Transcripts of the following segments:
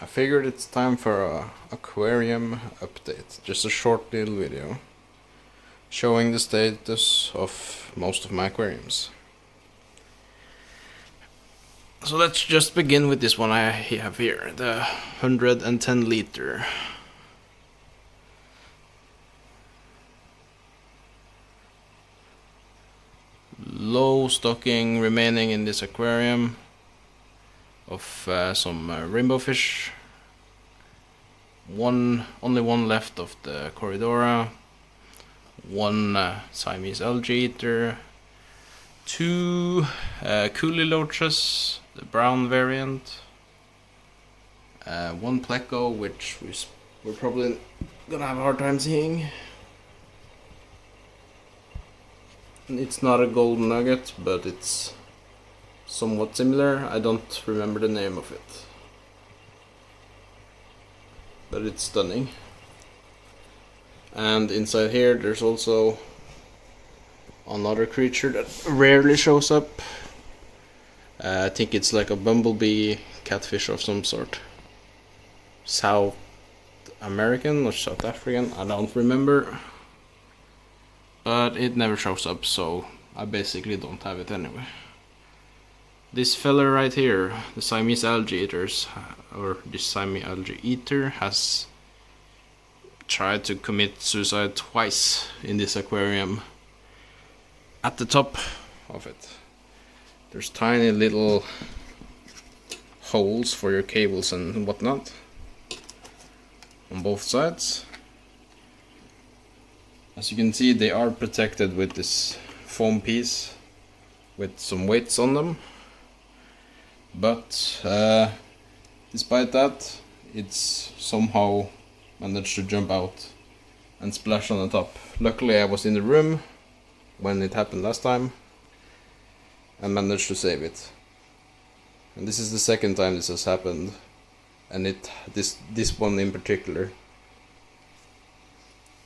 I figured it's time for a aquarium update. Just a short little video showing the status of most of my aquariums. So let's just begin with this one I have here, the 110 liter. Low stocking remaining in this aquarium of some rainbow fish. Only one left of the Corridora. One Siamese algae eater. Two coolie loaches, the brown variant. One pleco, which we're probably gonna have a hard time seeing. It's not a golden nugget, but it's somewhat similar. I don't remember the name of it, but it's stunning. And inside here there's also another creature that rarely shows up. I think it's like a bumblebee catfish of some sort. South American or South African, I don't remember. But it never shows up, so I basically don't have it anyway. This fella right here, the Siamese algae eaters, or the Siamese algae eater, has tried to commit suicide twice in this aquarium. At the top of it, there's tiny little holes for your cables and whatnot on both sides. As you can see, they are protected with this foam piece with some weights on them, but despite that, it's somehow managed to jump out and splash on the top. Luckily I was in the room when it happened last time and managed to save it. And this is the second time this has happened, and this one in particular,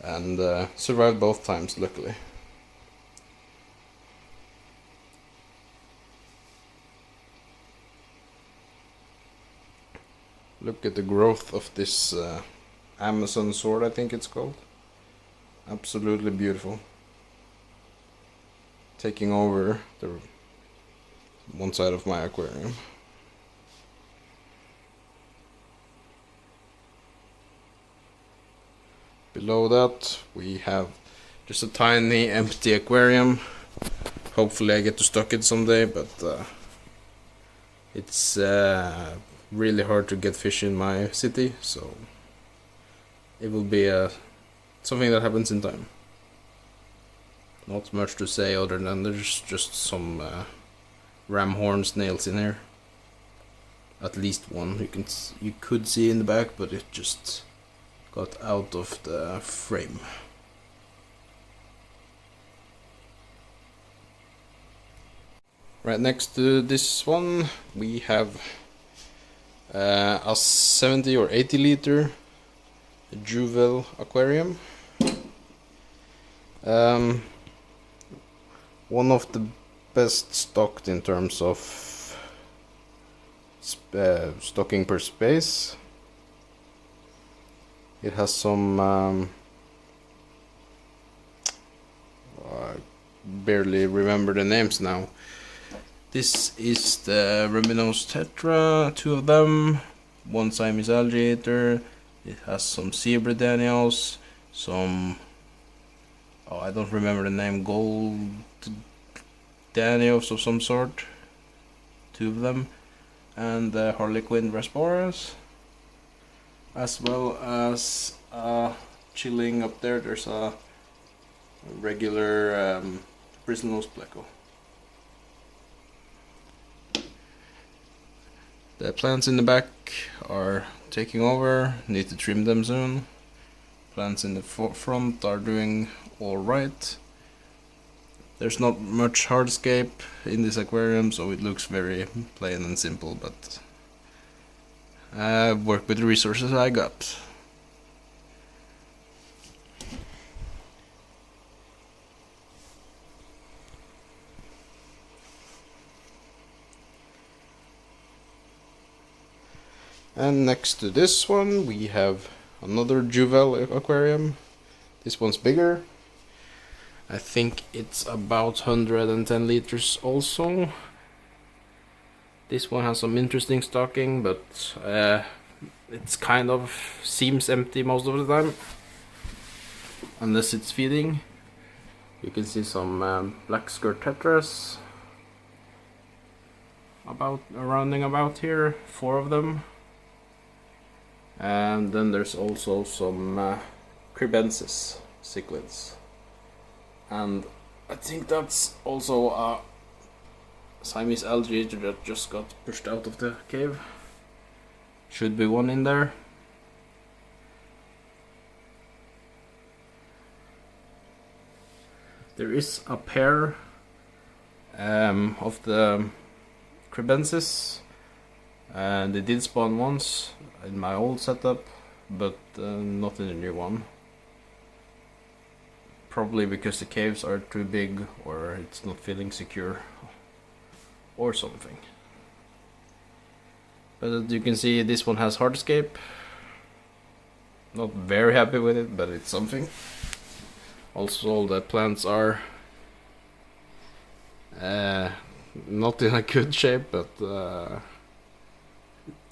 and survived both times, luckily. Look at the growth of this Amazon sword, I think it's called. Absolutely beautiful. Taking over the one side of my aquarium. Below that we have just a tiny empty aquarium. Hopefully I get to stock it someday, but it's really hard to get fish in my city, so it will be something that happens in time. Not much to say other than there's just some ram horn snails in here. At least one you could see in the back, but it just got out of the frame. Right next to this one we have a 70 or 80 liter Juwel aquarium. One of the best stocked in terms of stocking per space. It has some I barely remember the names now. This is the Ruminose Tetra, two of them, one Siamese algae eater. It has some zebra daniels, some, I don't remember the name, gold daniels of some sort, two of them, and the Harlequin Rasboras, as well as chilling up there. There's a regular bristlenose pleco. The plants in the back are taking over, need to trim them soon. Plants in the front are doing alright. There's not much hardscape in this aquarium, so it looks very plain and simple, but I work with the resources I got. And next to this one we have another Juwel aquarium. This one's bigger. I think it's about 110 liters also. This one has some interesting stocking, but it's kind of seems empty most of the time, unless it's feeding. You can see some black skirt tetras rounding about here, 4 of them. And then there's also some cribensis cichlids, and I think that's also a Siamese algae that just got pushed out of the cave. Should be one in there. There is a pair of the cribensis, and they did spawn once in my old setup, but not in the new one. Probably because the caves are too big, or it's not feeling secure, or something. But as you can see, this one has hardscape. Not very happy with it, but it's something. Also, the plants are not in a good shape, but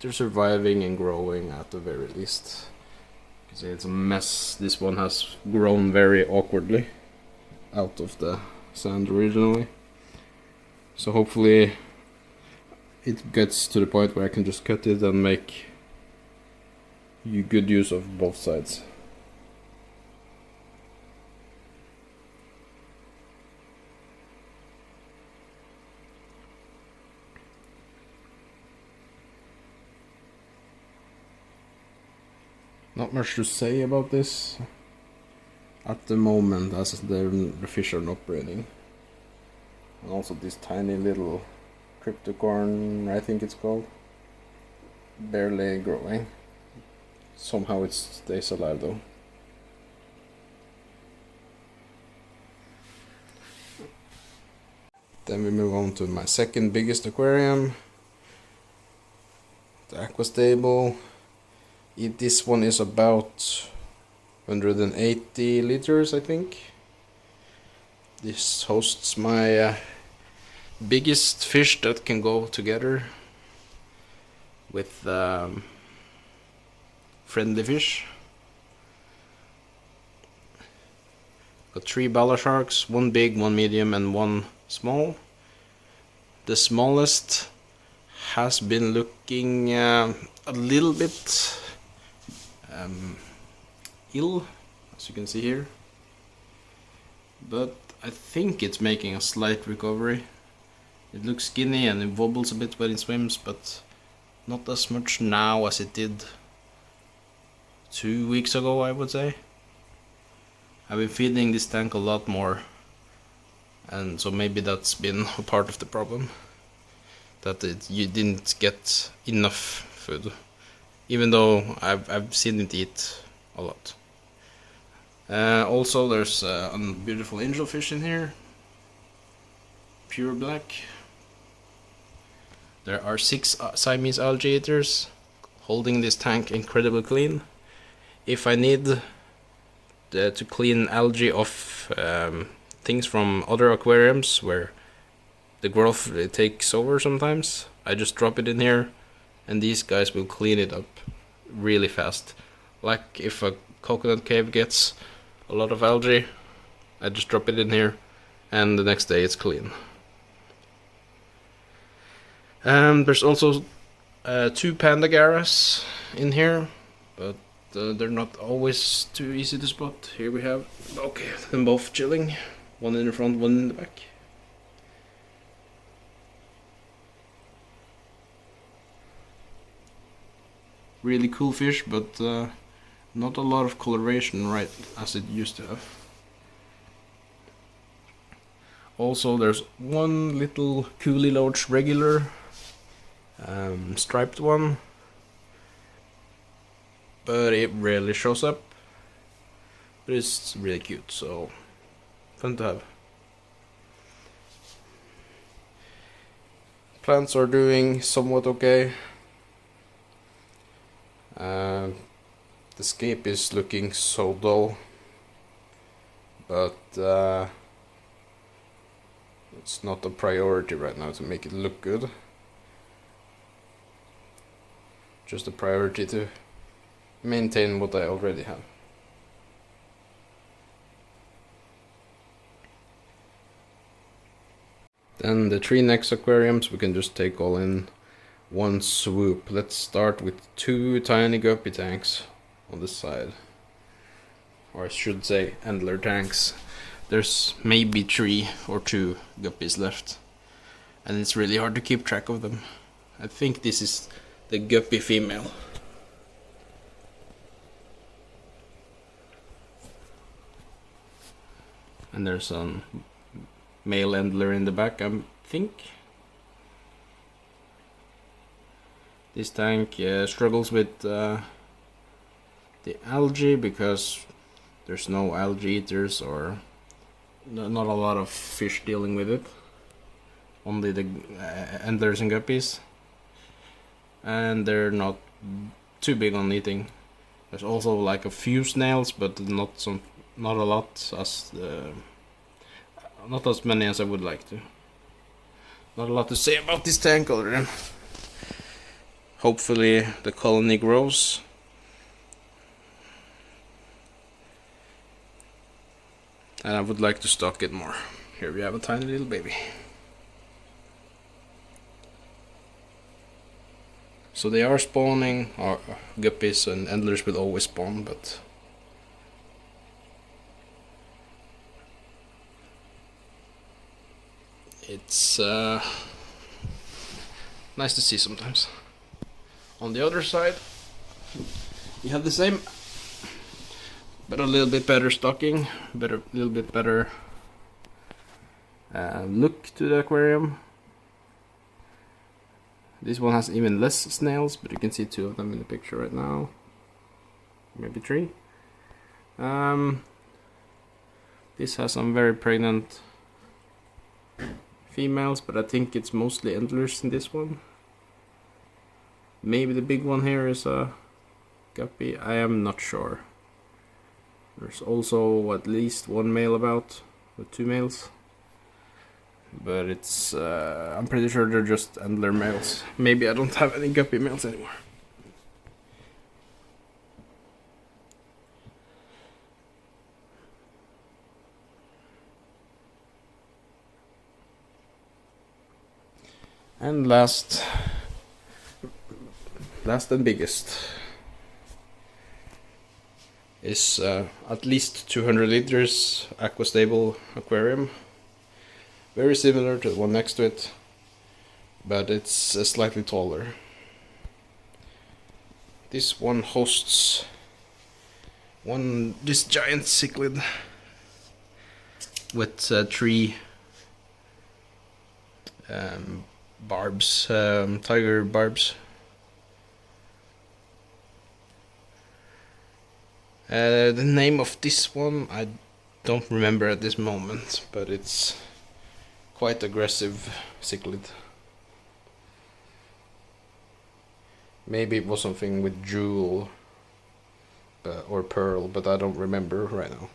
they're surviving and growing at the very least. You can see it's a mess. This one has grown very awkwardly out of the sand originally. So hopefully it gets to the point where I can just cut it and make good use of both sides. Not much to say about this at the moment, as the fish are not breeding. And also this tiny little cryptocorn, I think it's called, barely growing. Somehow it stays alive though. Then we move on to my second biggest aquarium, the Aqua stable. This one is about 180 liters, I think. This hosts my biggest fish that can go together with friendly fish. Got 3 bala sharks, 1 big, 1 medium and 1 small. The smallest has been looking a little bit ill, as you can see here, but I think it's making a slight recovery. It looks skinny and it wobbles a bit when it swims, but not as much now as it did 2 weeks ago, I would say. I've been feeding this tank a lot more, and so maybe that's been a part of the problem, that you didn't get enough food, even though I've seen it eat a lot. Also, there's a beautiful angelfish in here, pure black. There are 6 Siamese algae eaters holding this tank incredibly clean. If I need to clean algae off things from other aquariums where the growth takes over sometimes, I just drop it in here and these guys will clean it up really fast. Like if a coconut cave gets a lot of algae, I just drop it in here and the next day it's clean. There's also 2 panda garas in here, but they're not always too easy to spot. Here we have, okay, them both chilling, one in the front, one in the back. Really cool fish, but not a lot of coloration right as it used to have. Also, there's one little coolie loach regular, striped one, but it rarely shows up. But it's really cute, so fun to have. Plants are doing somewhat okay. The scape is looking so dull, but it's not a priority right now to make it look good. Just a priority to maintain what I already have. Then the 3 next aquariums we can just take all in one swoop. Let's start with 2 tiny guppy tanks on this side. Or I should say endler tanks. There's maybe 3 or 2 guppies left. And it's really hard to keep track of them. I think this is the guppy female. And there's some male endler in the back, I think. This tank struggles with the algae because there's no algae eaters or not a lot of fish dealing with it. Only the endlers and guppies. And they're not too big on eating. There's also like a few snails, but not a lot, not as many as I would like to. Not a lot to say about this tank other than hopefully the colony grows. And I would like to stock it more. Here we have a tiny little baby. So they are spawning, or guppies and endlers will always spawn, but it's nice to see sometimes. On the other side, you have the same, but a little bit better stocking, a little bit better look to the aquarium. This one has even less snails, but you can see 2 of them in the picture right now. Maybe 3. This has some very pregnant females, but I think it's mostly endlers in this one. Maybe the big one here is a guppy, I am not sure. There's also at least 1 male about, with 2 males. But it's, I'm pretty sure they're just endler males. Maybe I don't have any guppy males anymore. And last and biggest is at least 200 liters Aqua stable aquarium. Very similar to the one next to it, but it's slightly taller. This one hosts this giant cichlid with 3 barbs, tiger barbs. The name of this one I don't remember at this moment, but it's quite aggressive cichlid. Maybe it was something with Juwel or Pearl, but I don't remember right now.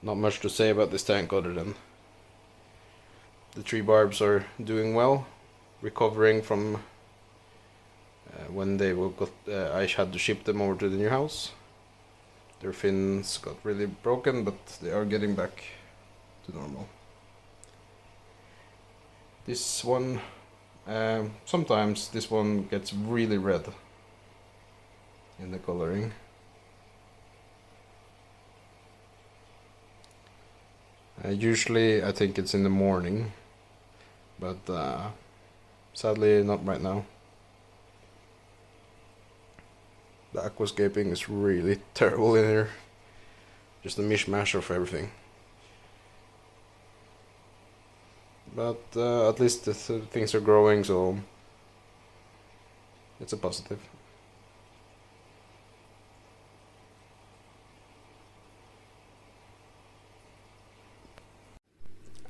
Not much to say about this tank other than the 3 barbs are doing well, recovering from when they I had to ship them over to the new house. Their fins got really broken, but they are getting back to normal. This one, sometimes this one gets really red in the coloring. Usually I think it's in the morning, but sadly not right now. The aquascaping is really terrible in here. Just a mishmash of everything. But at least things are growing, so it's a positive.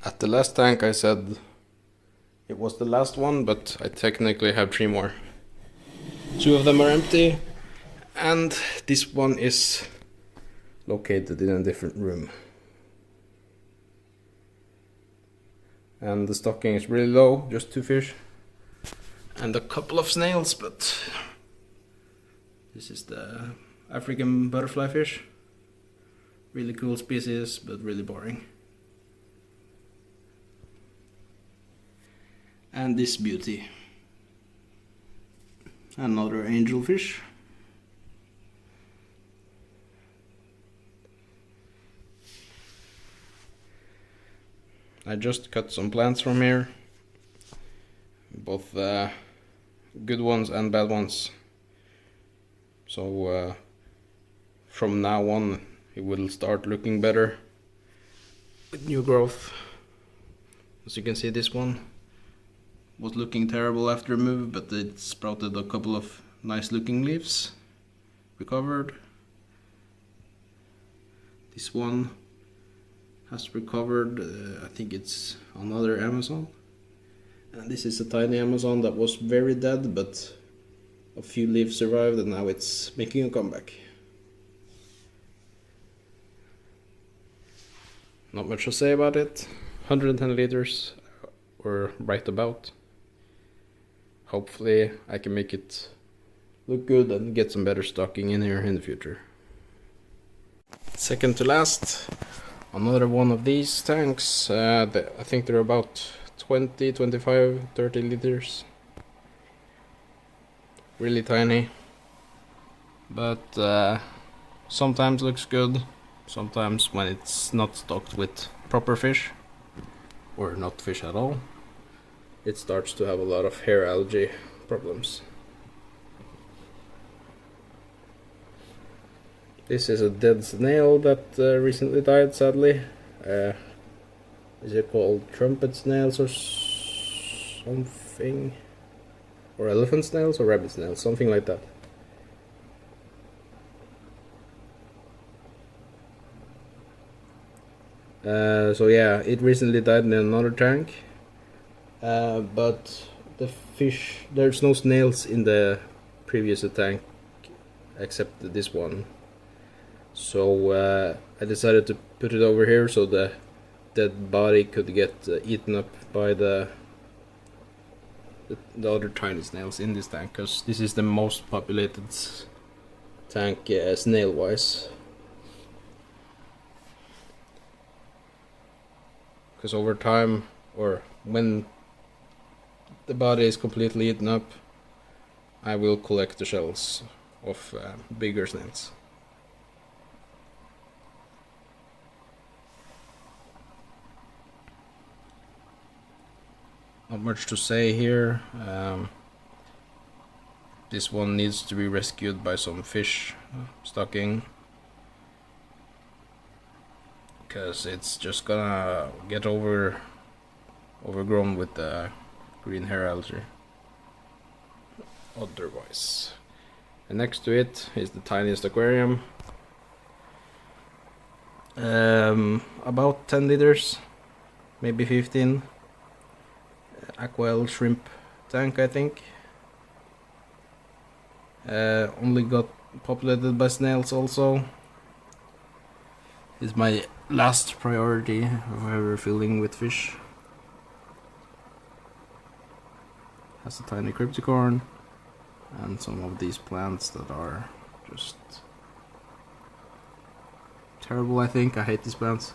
At the last tank I said It was the last one, but I technically have 3 more. 2 of them are empty, and this one is located in a different room. And the stocking is really low, just 2 fish. And a couple of snails, but this is the African butterfly fish. Really cool species, but really boring. And this beauty. Another angelfish. I just cut some plants from here. Both good ones and bad ones. So from now on it will start looking better with new growth. As you can see, this one was looking terrible after a move, but it sprouted a couple of nice looking leaves. Recovered. This one has recovered. I think it's another Amazon. And this is a tiny Amazon that was very dead, but a few leaves survived and now it's making a comeback. Not much to say about it. 110 liters, or right about. Hopefully I can make it look good and get some better stocking in here in the future. Second to last, another one of these tanks. I think they're about 20, 25, 30 liters. Really tiny, but sometimes looks good, sometimes when it's not stocked with proper fish, or not fish at all, it starts to have a lot of hair algae problems. This is a dead snail that recently died, sadly. Is it called trumpet snails or something? Or elephant snails or rabbit snails, something like that. So yeah, it recently died in another tank. But the fish, there's no snails in the previous tank except this one. So I decided to put it over here so the dead body could get eaten up by the other tiny snails in this tank, because this is the most populated tank snail wise. Because over time, or when the body is completely eaten up, I will collect the shells of bigger snails. Not much to say here. This one needs to be rescued by some fish stocking, because it's just gonna get overgrown with the green hair algae otherwise. And next to it is the tiniest aquarium, about 10 liters, maybe 15. Aqua shrimp tank, I think. Only got populated by snails also. Is my last priority if ever filling with fish. Has a tiny crypticorn and some of these plants that are just terrible, I think. I hate these plants.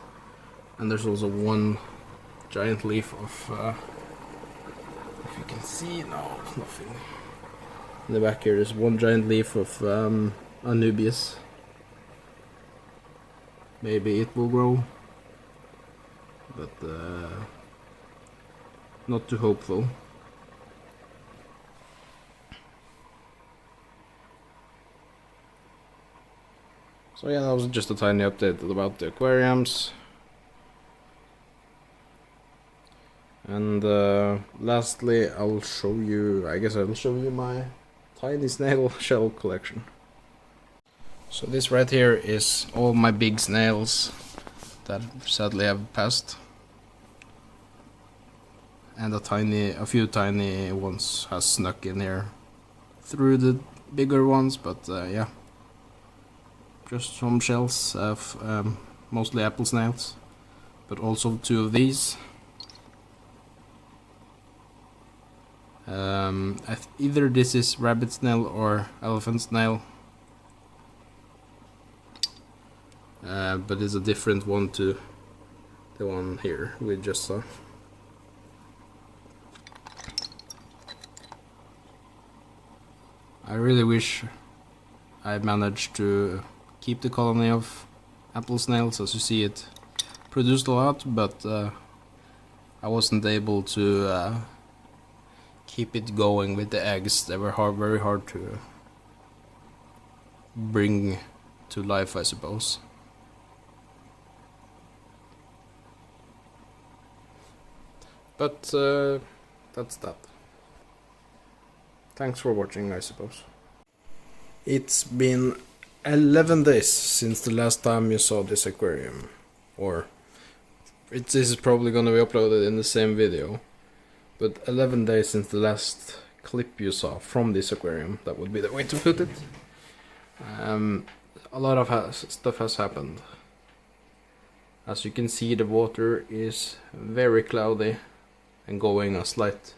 And there's also one giant leaf of if you can see, no, nothing. In the back here there's one giant leaf of Anubias. Maybe it will grow, but not too hopeful. So yeah, that was just a tiny update about the aquariums. And lastly, I'll show you my tiny snail shell collection. So this right here is all my big snails that sadly have passed. and a few tiny ones has snuck in here through the bigger ones, but yeah, just some shells of mostly apple snails, but also 2 of these. Either this is rabbit snail or elephant snail, but it's a different one to the one here we just saw. I really wish I managed to keep the colony of apple snails. As you see, it produced a lot, but I wasn't able to keep it going with the eggs. They were very hard to bring to life, I suppose. But that's that. Thanks for watching, I suppose. It's been 11 days since the last time you saw this aquarium. Or this is probably gonna be uploaded in the same video. But 11 days since the last clip you saw from this aquarium. That would be the way to put it. A lot of stuff has happened. As you can see, the water is very cloudy and going a slight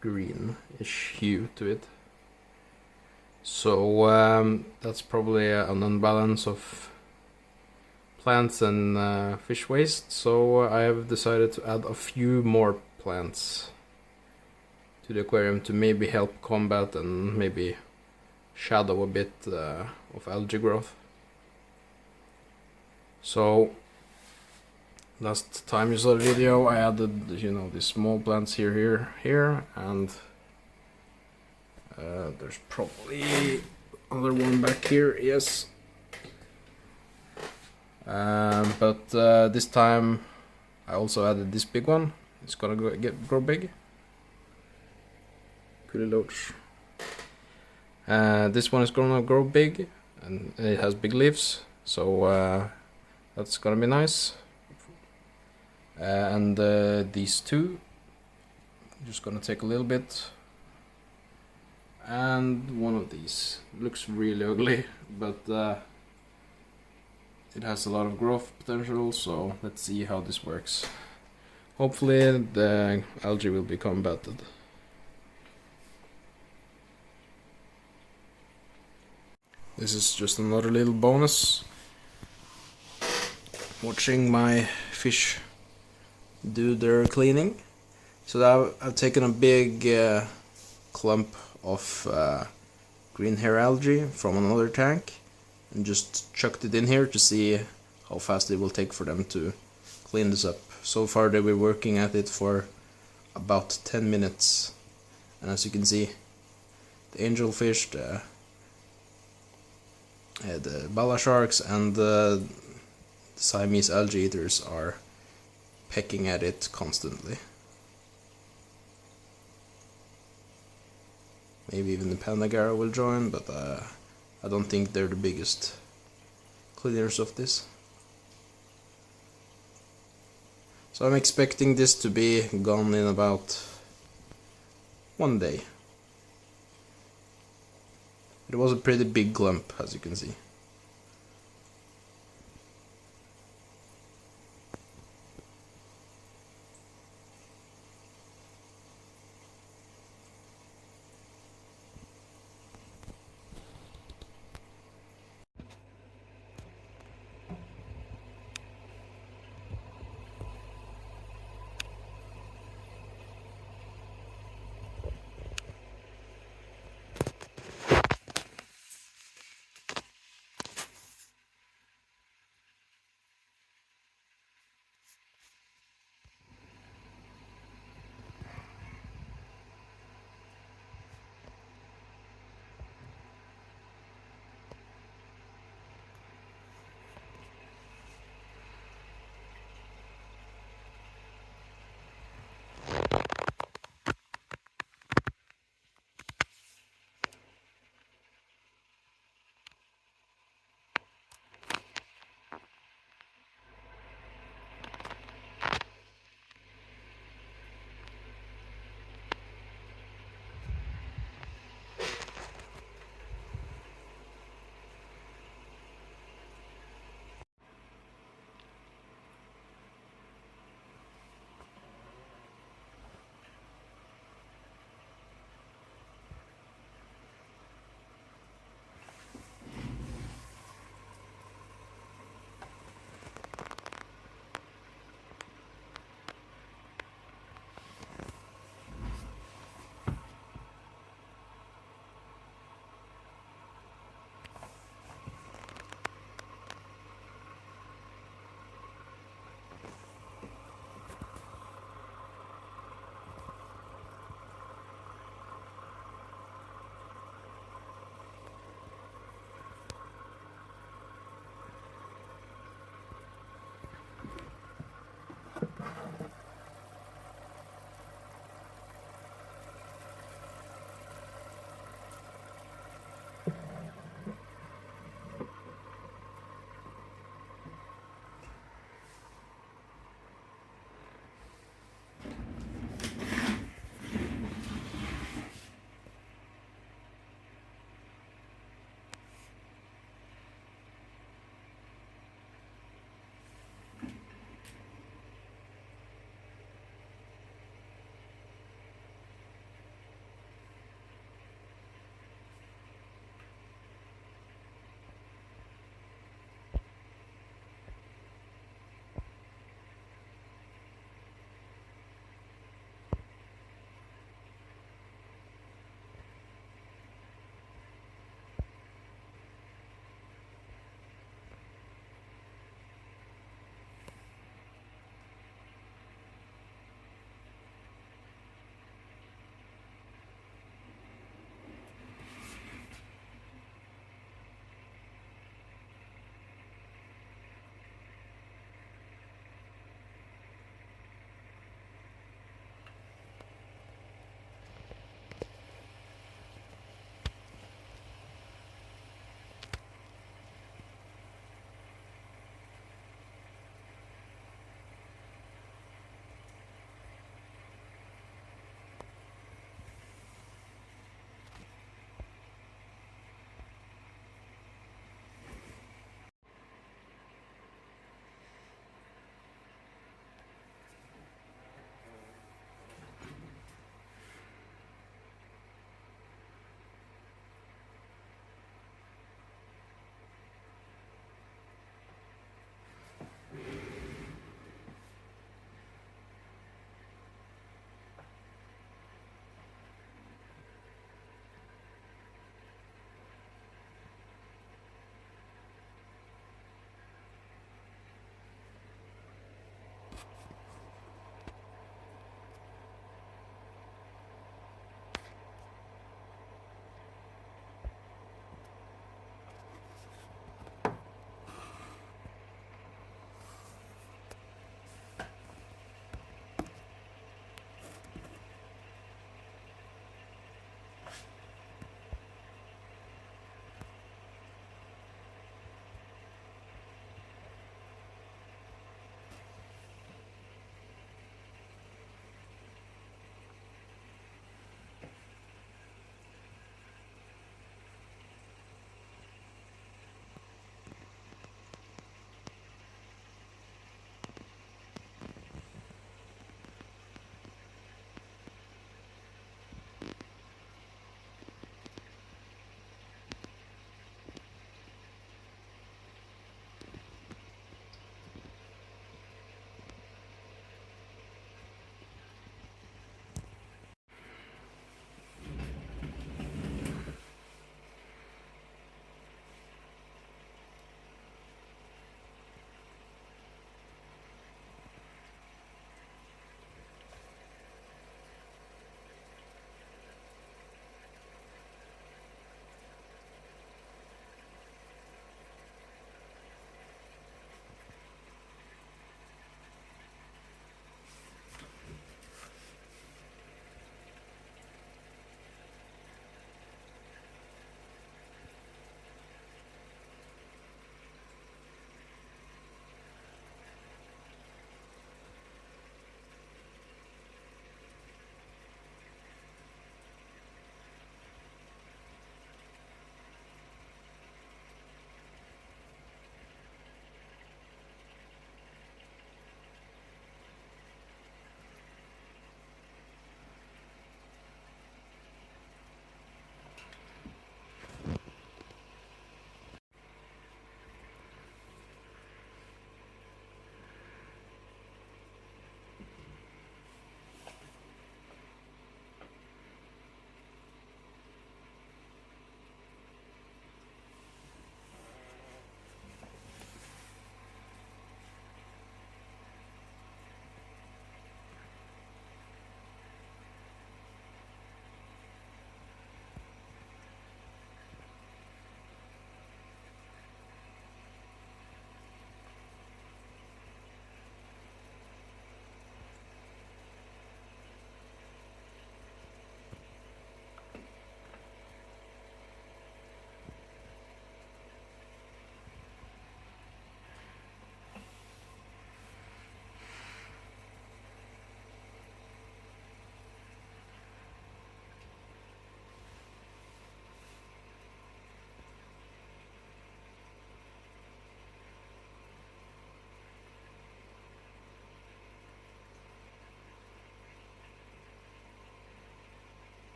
greenish hue to it. So that's probably an unbalance of plants and fish waste. So I have decided to add a few more plants to the aquarium to maybe help combat and maybe shadow a bit of algae growth. So last time you saw the video, I added, you know, these small plants here, and there's probably another one back here, yes. But this time I also added this big one. It's gonna grow big. Pretty large. This one is gonna grow big, and it has big leaves, so that's gonna be nice. And these two, I'm just gonna take a little bit. And one of these looks really ugly, but it has a lot of growth potential, so let's see how this works. Hopefully the algae will be combated. This is just another little bonus. Watching my fish do their cleaning. So I've taken a big clump of green hair algae from another tank and just chucked it in here to see how fast it will take for them to clean this up. So far they were working at it for about 10 minutes, and as you can see, the angelfish, the bala sharks and the Siamese algae eaters are pecking at it constantly. Maybe even the Pandagara will join, but I don't think they're the biggest cleaners of this. So I'm expecting this to be gone in about 1 day. It was a pretty big clump, as you can see.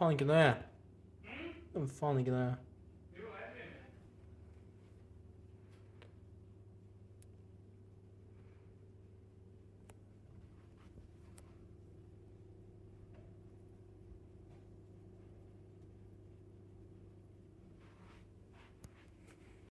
Faen ikke det. Det var faen ikke det.